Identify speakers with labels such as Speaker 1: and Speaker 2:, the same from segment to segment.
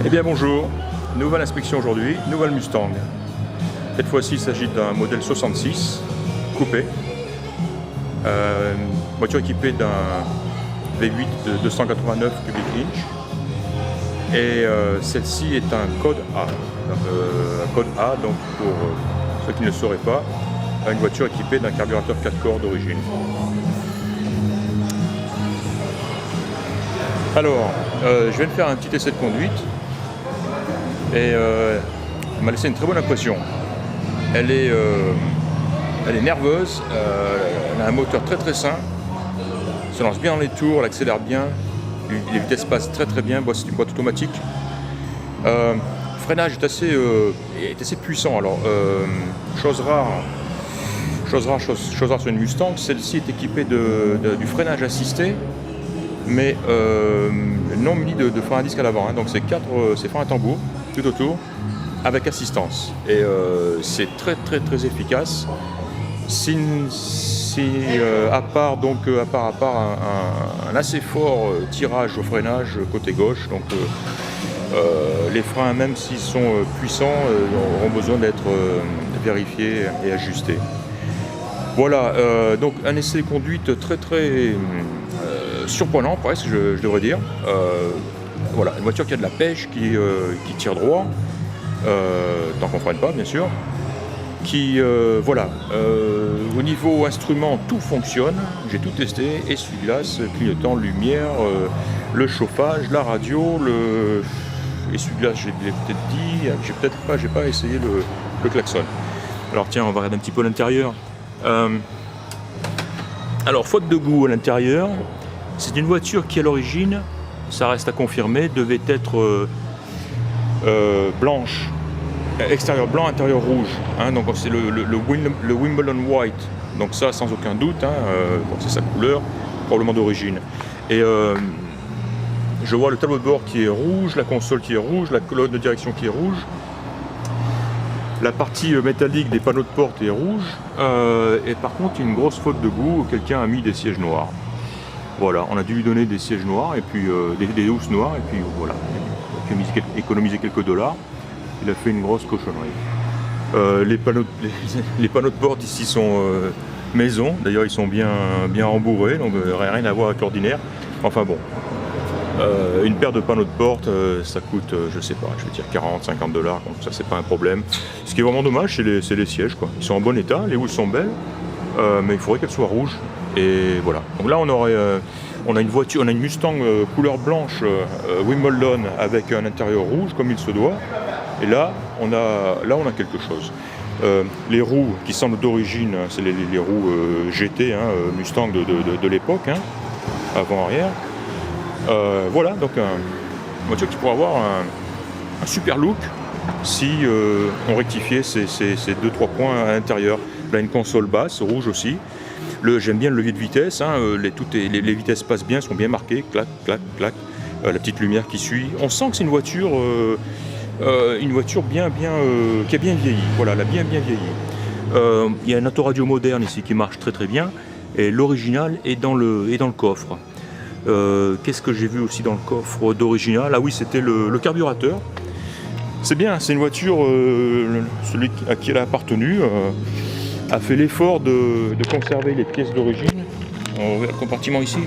Speaker 1: Eh bien bonjour, nouvelle inspection aujourd'hui, nouvelle Mustang. Cette fois-ci il s'agit d'un modèle 66, coupé. Voiture équipée d'un V8 de 289 cubic inch. Et celle-ci est un code A. Un code A, donc pour ceux qui ne le sauraient pas, une voiture équipée d'un carburateur 4 corps d'origine. Alors, je viens de faire un petit essai de conduite et elle m'a laissé une très bonne impression. Elle est nerveuse, elle a un moteur très sain, elle se lance bien dans les tours, elle accélère bien, les vitesses passent très bien, c'est une boîte automatique. Le freinage est assez puissant. Alors, chose rare sur une Mustang, celle-ci est équipée du freinage assisté, mais non muni de frein à disque à l'avant, hein. Donc c'est frein à tambour tout autour avec assistance et c'est très efficace. À part un assez fort tirage au freinage côté gauche, donc les freins, même s'ils sont puissants, auront besoin d'être vérifiés et ajustés. Voilà, donc un essai de conduite très surprenant presque, je devrais dire. Voilà, une voiture qui a de la pêche, qui tire droit, tant qu'on ne freine pas bien sûr. Au niveau instrument, tout fonctionne, j'ai tout testé, essuie-glace, clignotant, lumière, le chauffage, la radio, essuie-glace, je l'ai peut-être dit, j'ai pas essayé le klaxon. Alors tiens, on va regarder un petit peu l'intérieur. Alors, faute de goût à l'intérieur, c'est une voiture qui à l'origine, ça reste à confirmer, devait être blanche, extérieur blanc, intérieur rouge, hein, donc c'est le Wimbledon White, donc ça sans aucun doute, hein, bon, c'est sa couleur, probablement d'origine. Et je vois le tableau de bord qui est rouge, la console qui est rouge, la colonne de direction qui est rouge, la partie métallique des panneaux de porte est rouge, et par contre une grosse faute de goût, quelqu'un a mis des sièges noirs. Voilà, on a dû lui donner des sièges noirs, et puis des housses noires, et puis voilà, il a économisé quelques dollars. Il a fait une grosse cochonnerie. Les panneaux de porte ici sont maison, d'ailleurs ils sont bien rembourrés, donc rien à voir avec l'ordinaire. Enfin bon, une paire de panneaux de porte, ça coûte, je sais pas, je vais dire 40-50 $, donc ça c'est pas un problème. Ce qui est vraiment dommage, c'est les sièges, quoi. Ils sont en bon état, les housses sont belles, mais il faudrait qu'elles soient rouges. Et voilà. Donc là on a une Mustang couleur blanche Wimbledon avec un intérieur rouge comme il se doit. Et là on a quelque chose. Les roues qui semblent d'origine, c'est les roues GT, hein, Mustang de l'époque, hein, avant-arrière. Voilà, donc une voiture qui pourrait avoir un super look si on rectifiait ces 2-3 points à l'intérieur. Là une console basse, rouge aussi. J'aime bien le levier de vitesse, hein, les vitesses passent bien, sont bien marquées, clac, clac, clac. La petite lumière qui suit. On sent que c'est une voiture qui a bien vieilli. Voilà, elle a bien vieilli. Il y a un autoradio moderne ici qui marche très bien, et l'original est dans le coffre. Qu'est-ce que j'ai vu aussi dans le coffre d'original? Ah oui, c'était le carburateur. C'est bien, c'est une voiture, celui à qui elle a appartenu a fait l'effort de conserver les pièces d'origine. On voit le compartiment ici.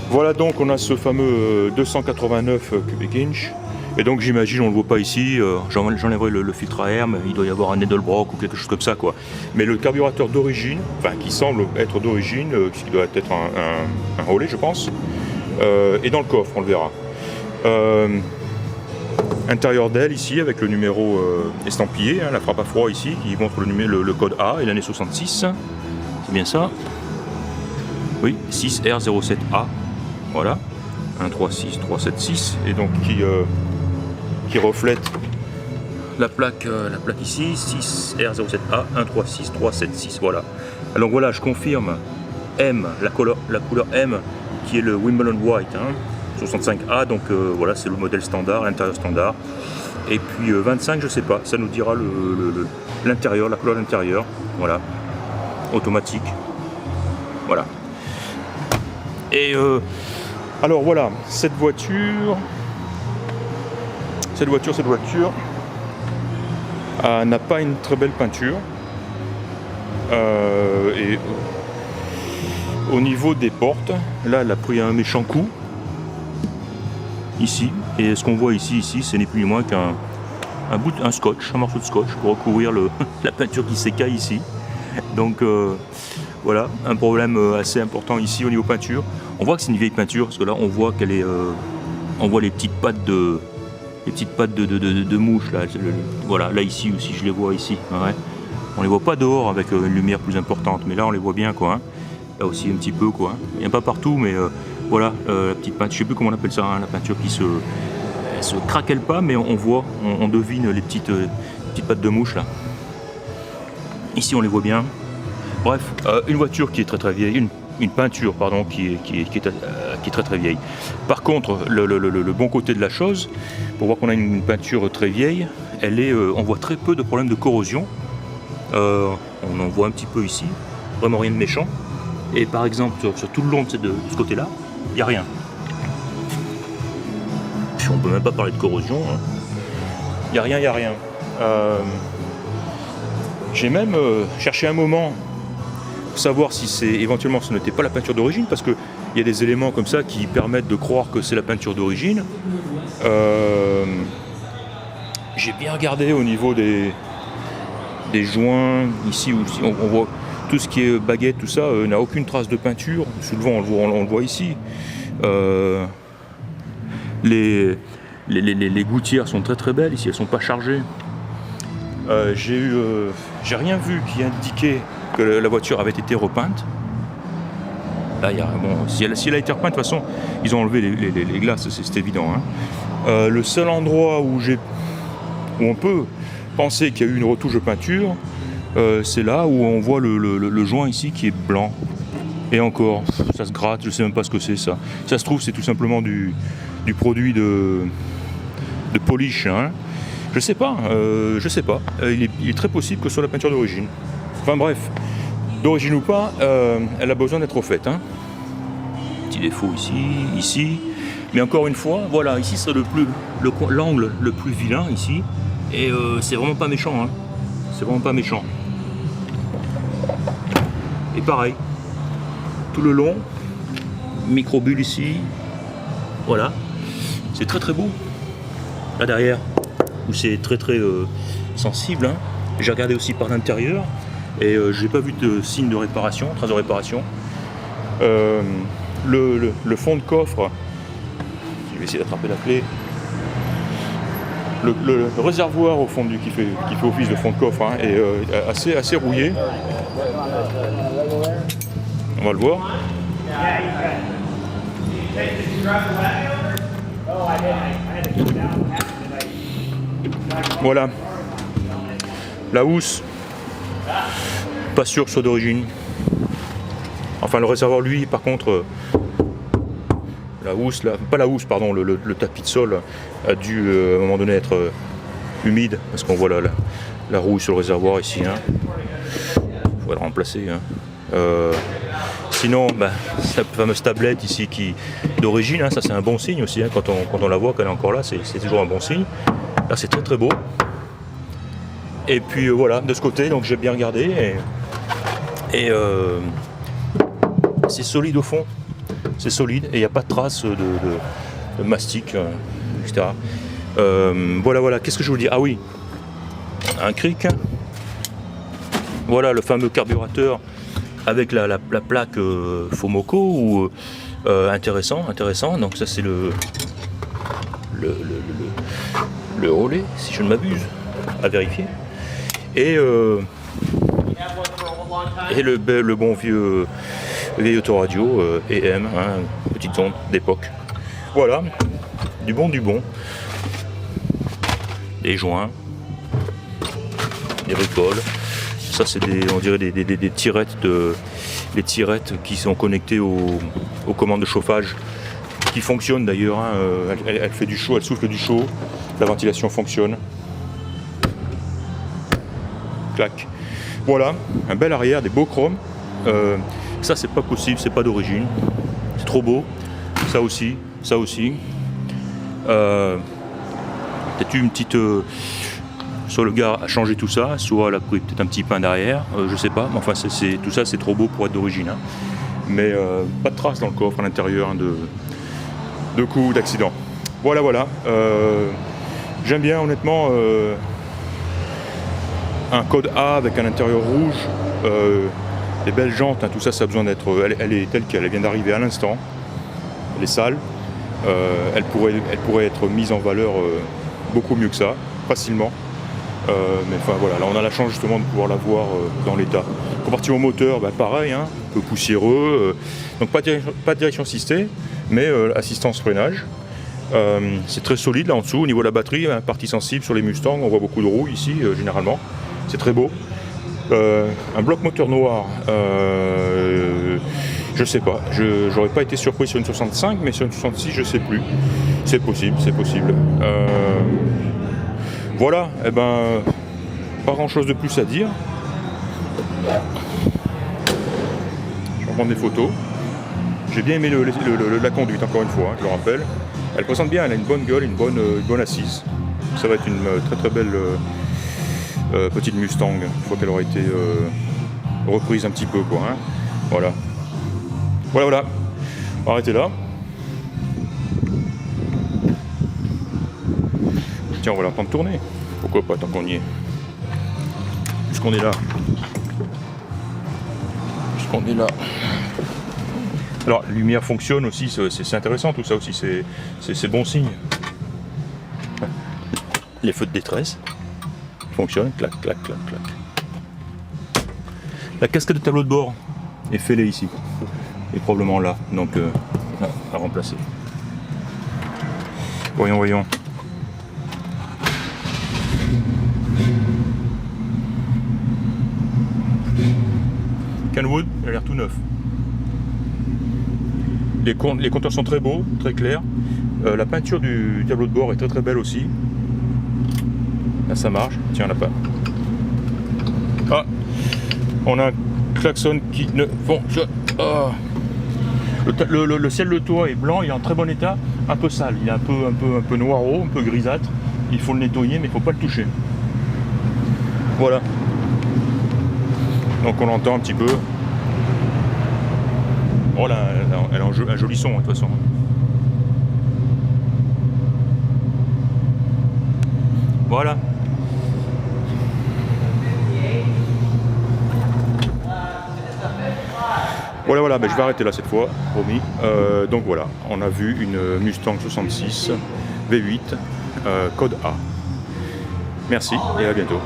Speaker 1: Voilà, donc on a ce fameux 289 cubic inch. Et donc j'imagine, on ne le voit pas ici, j'enlèverai le filtre à air, mais il doit y avoir un Edelbrock ou quelque chose comme ça, quoi. Mais le carburateur d'origine, enfin qui semble être d'origine, qui doit être un relais je pense, est dans le coffre, on le verra. Intérieur d'aile ici avec le numéro estampillé, hein, la frappe à froid ici qui montre le code A et l'année 66, c'est bien ça? Oui, 6R07A, voilà, 136376, et donc qui reflète la plaque ici, 6R07A 136376, voilà. Alors voilà, je confirme, M, la couleur M qui est le Wimbledon White, hein, 65A, donc voilà, c'est le modèle standard, l'intérieur standard. Et puis 25, je sais pas, ça nous dira l'intérieur, la couleur de l'intérieur, voilà, automatique, voilà. Et Alors voilà, cette voiture n'a pas une très belle peinture. Et au niveau des portes, là elle a pris un méchant coup ici, et ce qu'on voit ici, ce n'est plus ni moins qu'un scotch, un morceau de scotch pour recouvrir la peinture qui s'écaille ici. Donc voilà, un problème assez important ici au niveau peinture. On voit que c'est une vieille peinture parce que là on voit qu'elle est, on voit les petites pattes de mouche là. Voilà, là ici aussi je les vois ici. Ouais. On les voit pas dehors avec une lumière plus importante, mais là on les voit bien quoi. Hein. Là aussi un petit peu quoi. Hein. Il n'y a pas partout, mais voilà la petite peinture. Je sais plus comment on appelle ça, hein, la peinture qui se craquelle pas, mais on voit, on devine les petites pattes de mouche là. Ici on les voit bien. Bref, une voiture qui est très vieille, une peinture pardon qui est très vieille. Par contre, le bon côté de la chose, pour voir qu'on a une peinture très vieille, on voit très peu de problèmes de corrosion. On en voit un petit peu ici, vraiment rien de méchant. Et par exemple sur tout le long de ce côté-là, il n'y a rien. Puis on peut même pas parler de corrosion. Il n'y a rien. J'ai même cherché un moment pour savoir si éventuellement ce n'était pas la peinture d'origine, parce qu'il y a des éléments comme ça qui permettent de croire que c'est la peinture d'origine. J'ai bien regardé au niveau des joints, ici aussi, on voit tout ce qui est baguette, tout ça n'a aucune trace de peinture. Souvent on le voit ici. Les gouttières sont très belles ici, elles sont pas chargées. J'ai rien vu qui indiquait que la voiture avait été repeinte. Là, si elle a été repeinte, de toute façon, ils ont enlevé les glaces, c'est évident. Hein. Le seul endroit où on peut penser qu'il y a eu une retouche de peinture, c'est là où on voit le joint ici qui est blanc. Et encore, ça se gratte, je sais même pas ce que c'est ça. Ça se trouve, c'est tout simplement du produit de polish. Hein. Je sais pas. Il est très possible que ce soit la peinture d'origine. Enfin bref, d'origine ou pas, elle a besoin d'être refaite. Hein. Petit défaut ici. Mais encore une fois, voilà, ici c'est l'angle le plus vilain ici. Et c'est vraiment pas méchant. Hein. C'est vraiment pas méchant. Et pareil, tout le long, micro-bulle ici. Voilà. C'est très beau. Là derrière, où c'est très sensible. Hein. J'ai regardé aussi par l'intérieur et j'ai pas vu de signe de réparation, trace de réparation. Le fond de coffre, je vais essayer d'attraper la clé. Le réservoir au fond qui fait office de fond de coffre hein, est assez rouillé. On va le voir. Voilà. La housse, pas sûr que ce soit d'origine. Enfin le réservoir lui par contre, la housse, le tapis de sol a dû à un moment donné être humide parce qu'on voit la rouille sur le réservoir ici. Hein. Faut le remplacer. Hein. Sinon, cette fameuse tablette ici qui d'origine, hein, ça c'est un bon signe aussi. Hein, quand on la voit qu'elle est encore là, c'est toujours un bon signe. Là c'est très beau. Et puis voilà, de ce côté, donc j'ai bien regardé et c'est solide au fond. C'est solide et il n'y a pas de trace de mastic, etc. Voilà, qu'est-ce que je vous dis? Ah oui, un cric. Voilà le fameux carburateur avec la plaque Fomoco ou intéressant. Donc ça c'est le relais, si je ne m'abuse, à vérifier. Et le bon vieux autoradio EM, hein, petite onde d'époque. Voilà, du bon. Des joints, des bricoles. Ça c'est on dirait des tirettes les tirettes qui sont connectées aux commandes de chauffage, qui fonctionnent d'ailleurs. Hein, elle fait du chaud, elle souffle du chaud, la ventilation fonctionne. Clac. Voilà, un bel arrière, des beaux chromes. Ça c'est pas possible, c'est pas d'origine. C'est trop beau. ça aussi. Peut-être une petite... soit le gars a changé tout ça, soit elle a pris peut-être un petit pain derrière, je sais pas, mais enfin tout ça c'est trop beau pour être d'origine. Hein. Mais pas de traces dans le coffre à l'intérieur hein, de coups, d'accidents. Voilà. J'aime bien honnêtement un code A avec un intérieur rouge, les belles jantes, hein, tout ça, ça a besoin d'être... Elle est telle qu'elle vient d'arriver à l'instant, elle est sale, elle pourrait être mise en valeur beaucoup mieux que ça, facilement. Mais enfin voilà, là on a la chance justement de pouvoir la voir dans l'état. Compartiment moteur, bah, pareil, hein, un peu poussiéreux, donc pas de direction assistée, mais assistance freinage. C'est très solide là en dessous, au niveau de la batterie, hein, partie sensible sur les Mustangs, on voit beaucoup de roues ici généralement, c'est très beau. Un bloc moteur noir, je sais pas, j'aurais pas été surpris sur une 65, mais sur une 66 je sais plus, c'est possible. Voilà, et ben pas grand chose de plus à dire. Je vais prendre des photos. J'ai bien aimé la conduite, encore une fois, hein, je le rappelle. Elle présente bien, elle a une bonne gueule, une bonne assise. Ça va être une très belle petite Mustang, une fois qu'elle aura été reprise un petit peu, quoi. Hein. Voilà. On va arrêter là. Tiens, on va la prendre tourner. Pourquoi pas, tant qu'on y est. Puisqu'on est là. Alors, la lumière fonctionne aussi, c'est intéressant tout ça aussi, c'est bon signe. Les feux de détresse fonctionnent, clac. La casquette de tableau de bord est fêlée ici, et probablement là, donc à remplacer. Voyons. Kenwood, il a l'air tout neuf. Les compteurs sont très beaux, très clairs. La peinture du tableau de bord est très belle aussi. Là ça marche, tiens, on n'a pas. Ah, on a un klaxon qui ne fonctionne pas. Le ciel de toit est blanc, il est en très bon état, un peu sale, il est un peu noirot, un peu grisâtre. Il faut le nettoyer, mais il ne faut pas le toucher. Voilà. Donc on l'entend un petit peu. Oh là, elle a un joli son de toute façon. Voilà. Voilà, mais je vais arrêter là cette fois, promis. Donc voilà, on a vu une Mustang 66 V8 code A. Merci et à bientôt.